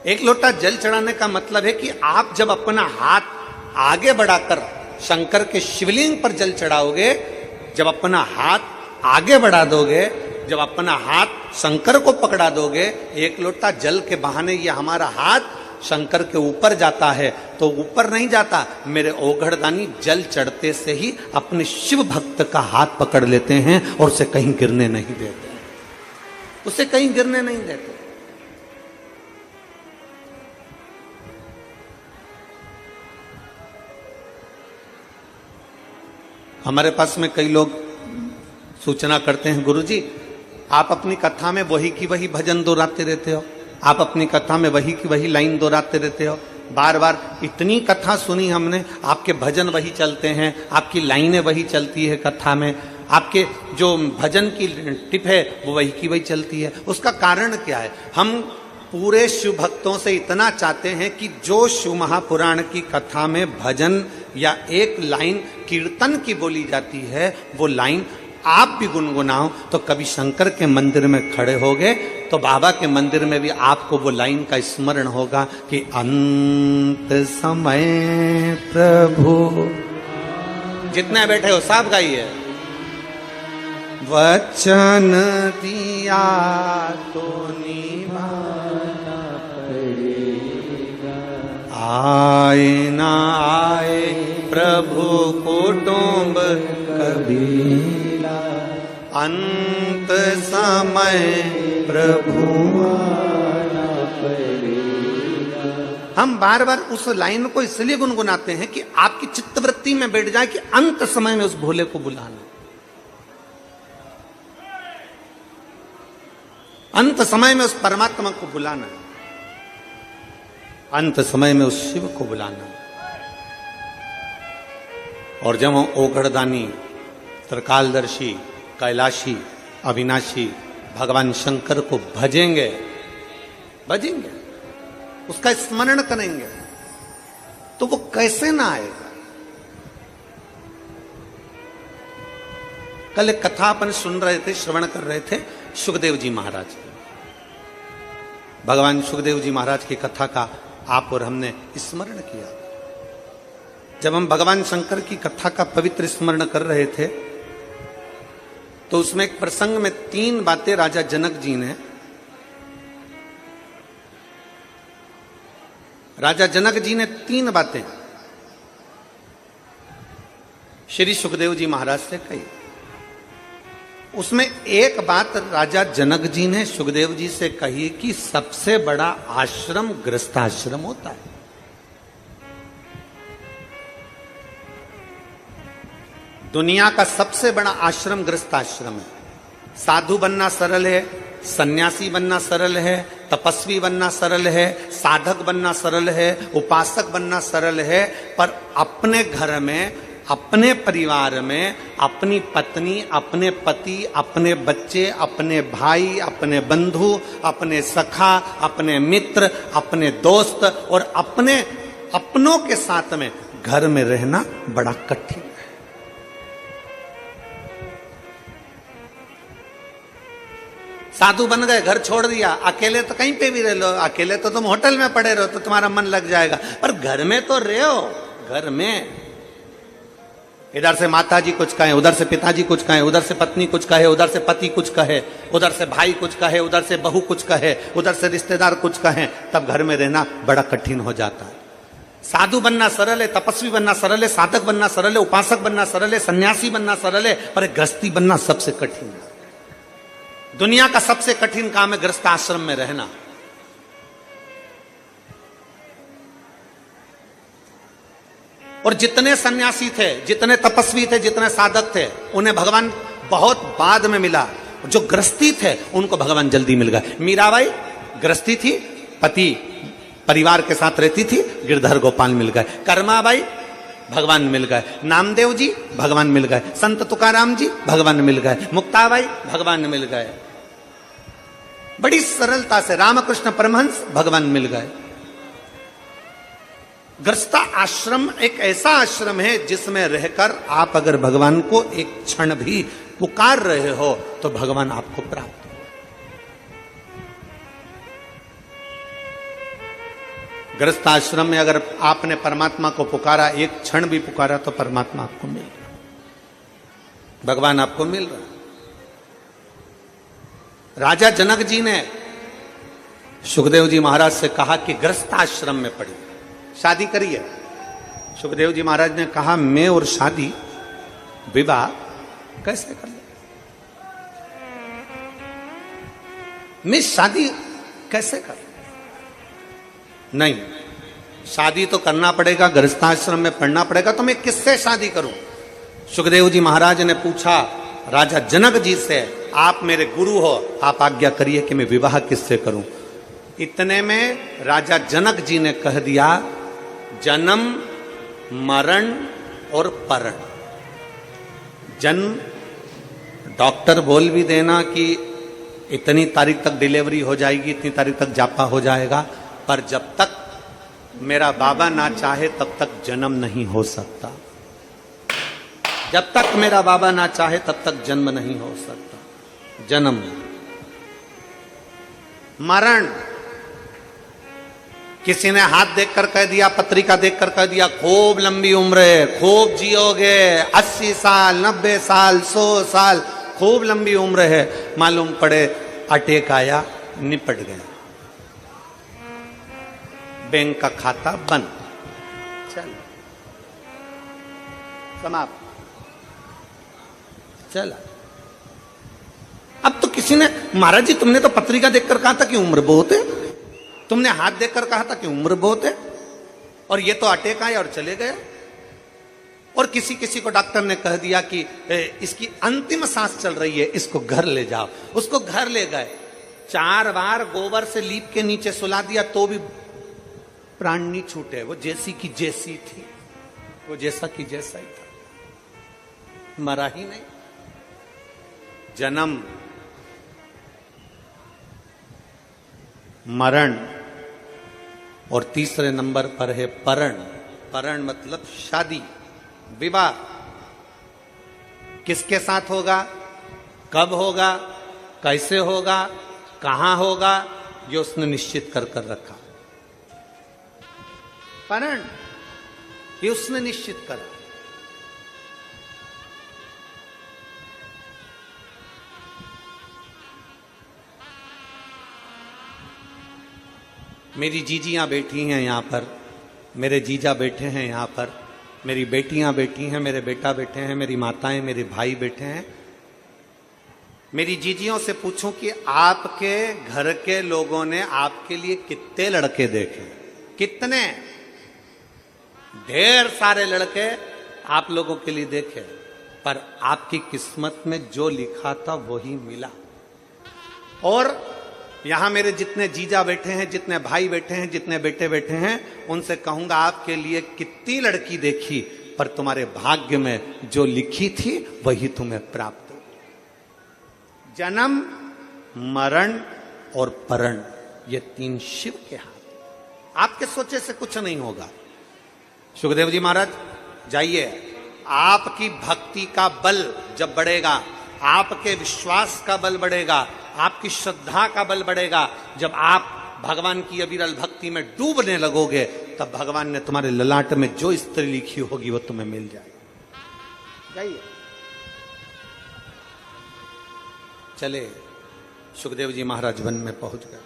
एक लोटा जल चढ़ाने का मतलब है कि आप जब अपना हाथ आगे बढ़ाकर शंकर के शिवलिंग पर जल चढ़ाओगे, जब अपना हाथ आगे बढ़ा दोगे, जब अपना हाथ शंकर को पकड़ा दोगे, एक लोटा जल के बहाने ये हमारा हाथ शंकर के ऊपर जाता है, तो ऊपर नहीं जाता। मेरे ओघड़दानी जल चढ़ते से ही अपने शिव भक्त का हाथ पकड़ लेते हैं और उसे कहीं गिरने नहीं देते, उसे कहीं गिरने नहीं देते। हमारे पास में कई लोग सूचना करते हैं, गुरुजी आप अपनी कथा में वही की वही भजन दोहराते रहते हो, आप अपनी कथा में वही की वही लाइन दोहराते रहते हो, बार बार इतनी कथा सुनी हमने, आपके भजन वही चलते हैं, आपकी लाइनें वही चलती है कथा में, आपके जो भजन की टिप है वो वही की वही चलती है। उसका कारण क्या है? हम पूरे शिव भक्तों से इतना चाहते हैं कि जो शिव महापुराण की कथा में भजन या एक लाइन कीर्तन की बोली जाती है, वो लाइन आप भी गुनगुनाओ। तो कभी शंकर के मंदिर में खड़े होगे तो बाबा के मंदिर में भी आपको वो लाइन का स्मरण होगा कि अंत समय प्रभु, जितने बैठे हो सब गाइए। वचन दिया तो निभाना पड़ेगा, आए ना आए प्रभु कुटुंब कभी, अंत समय प्रभु आना पड़ेगा। हम बार बार उस लाइन को इसलिए गुनगुनाते हैं कि आपकी चित्तवृत्ति में बैठ जाए कि अंत समय में उस भोले को बुलाना, अंत समय में उस परमात्मा को बुलाना, अंत समय में उस शिव को बुलाना। और जब हम ओघड़दानी, त्रिकालदर्शी, कैलाशी, अविनाशी भगवान शंकर को भजेंगे, उसका स्मरण करेंगे, तो वो कैसे ना आएगा। कल एक कथा अपन सुन रहे थे, श्रवण कर रहे थे सुखदेव जी महाराज, भगवान सुखदेव जी महाराज की कथा का आप और हमने स्मरण किया। जब हम भगवान शंकर की कथा का पवित्र स्मरण कर रहे थे तो उसमें एक प्रसंग में 3 बातें राजा जनक जी ने, राजा जनक जी ने 3 बातें श्री सुखदेव जी महाराज से कही। उसमें एक बात राजा जनक जी ने सुखदेव जी से कही कि सबसे बड़ा आश्रम गृहस्थाश्रम होता है। दुनिया का सबसे बड़ा आश्रम गृहस्थाश्रम है। साधु बनना सरल है, सन्यासी बनना सरल है, तपस्वी बनना सरल है, साधक बनना सरल है, उपासक बनना सरल है, पर अपने घर में, अपने परिवार में अपनी पत्नी, अपने पति, अपने बच्चे, अपने भाई, अपने बंधु, अपने सखा, अपने मित्र, अपने दोस्त और अपनों के साथ में घर में रहना बड़ा कठिन है। साधु बन गए, घर छोड़ दिया, अकेले तो कहीं पे भी रह लो, अकेले तो तुम होटल में पड़े रहो तो तुम्हारा मन लग जाएगा, पर घर में तो रहो। घर में इधर से माता जी कुछ कहे, उधर से पिताजी कुछ कहे, उधर से पत्नी कुछ कहे, उधर से पति कुछ कहे, उधर से भाई कुछ कहे, उधर से बहू कुछ कहे, उधर से रिश्तेदार कुछ कहे, तब घर में रहना बड़ा कठिन हो जाता है। साधु बनना सरल है, तपस्वी बनना सरल है, साधक बनना सरल है, उपासक बनना सरल है, सन्यासी बनना सरल है, पर गृहस्थी बनना सबसे कठिन है। दुनिया का सबसे कठिन काम है गृहस्थ आश्रम में रहना। और जितने सन्यासी थे, जितने तपस्वी थे, जितने साधक थे, उन्हें भगवान बहुत बाद में मिला। जो गृहस्थी थे उनको भगवान जल्दी मिल गए। मीराबाई गृहस्थी थी, पति परिवार के साथ रहती थी, गिरधर गोपाल मिल गए। कर्माबाई भगवान मिल गए। नामदेव जी भगवान मिल गए। संत तुकाराम जी भगवान मिल गए। मुक्ताबाई भगवान मिल गए। बड़ी सरलता से रामकृष्ण परमहंस भगवान मिल गए। गृहस्थ आश्रम एक ऐसा आश्रम है जिसमें रहकर आप अगर भगवान को एक क्षण भी पुकार रहे हो तो भगवान आपको प्राप्त हो। गृहस्थ आश्रम में अगर आपने परमात्मा को पुकारा, एक क्षण भी पुकारा, तो परमात्मा आपको मिल रहा, भगवान आपको मिल रहा। राजा जनक जी ने सुखदेव जी महाराज से कहा कि गृहस्थ आश्रम में पढ़िए, शादी करिए। सुखदेव जी महाराज ने कहा, मैं और शादी, विवाह कैसे कर ले, मैं शादी कैसे कर? नहीं, शादी तो करना पड़ेगा, गृहस्थाश्रम में पढ़ना पड़ेगा, तो मैं किससे शादी करूं? सुखदेव जी महाराज ने पूछा राजा जनक जी से, आप मेरे गुरु हो, आप आज्ञा करिए कि मैं विवाह किससे करूं। इतने में राजा जनक जी ने कह दिया, जन्म मरण और परण। जन्म, डॉक्टर बोल भी देना कि इतनी तारीख तक डिलीवरी हो जाएगी, इतनी तारीख तक जापा हो जाएगा, पर जब तक मेरा बाबा ना चाहे तब तक जन्म नहीं हो सकता। जब तक मेरा बाबा ना चाहे तब तक जन्म नहीं हो सकता। जन्म, मरण, किसी ने हाथ देखकर कह दिया, पत्रिका देखकर कह दिया, खूब लंबी उम्र है, खूब जियोगे, 80 साल 90 साल 100 साल, खूब लंबी उम्र है। मालूम पड़े अटैक आया, निपट गया, बैंक का खाता बंद, चल समाप्त, चला। अब तो किसी ने, महाराज जी तुमने तो पत्रिका देखकर कहा था कि उम्र बहुत है, तुमने हाथ देखकर कहा था कि उम्र बहुत है, और ये तो अटैक आए और चले गए। और किसी किसी को डॉक्टर ने कह दिया कि इसकी अंतिम सांस चल रही है, इसको घर ले जाओ। उसको घर ले गए, 4 बार गोबर से लीप के नीचे सुला दिया, तो भी प्राण नहीं छूटे। वो जैसी की जैसी थी, वो जैसा की जैसा ही था, मरा ही नहीं। जन्म, मरण, और तीसरे नंबर पर है परण। परण मतलब शादी, विवाह। किसके साथ होगा, कब होगा, कैसे होगा, कहां होगा, ये उसने निश्चित कर कर रखा। परण ये उसने निश्चित करा। मेरी जीजियां बैठी हैं यहां पर, मेरे जीजा बैठे हैं यहां पर, मेरी बेटियां बैठी हैं, मेरे बेटा बैठे हैं, मेरी माताएं, मेरे भाई बैठे हैं। मेरी जीजियों से पूछूं कि आपके घर के लोगों ने आपके लिए कितने लड़के देखे? कितने? ढेर सारे लड़के आप लोगों के लिए देखे, पर आपकी किस्मत में जो लिखा था वही मिला। और यहां मेरे जितने जीजा बैठे हैं, जितने भाई बैठे हैं, जितने बेटे बैठे हैं, उनसे कहूंगा आपके लिए कितनी लड़की देखी, पर तुम्हारे भाग्य में जो लिखी थी वही तुम्हें प्राप्त हो। जन्म, मरण और परण, ये 3 शिव के हाथ। आपके सोचे से कुछ नहीं होगा। सुखदेव जी महाराज जाइए, आपकी भक्ति का बल जब बढ़ेगा, आपके विश्वास का बल बढ़ेगा, आपकी श्रद्धा का बल बढ़ेगा, जब आप भगवान की अविरल भक्ति में डूबने लगोगे, तब भगवान ने तुम्हारे ललाट में जो स्त्री लिखी होगी वो तुम्हें मिल जाएगी। जाइए, चले। सुखदेव जी महाराज वन में पहुंच गए।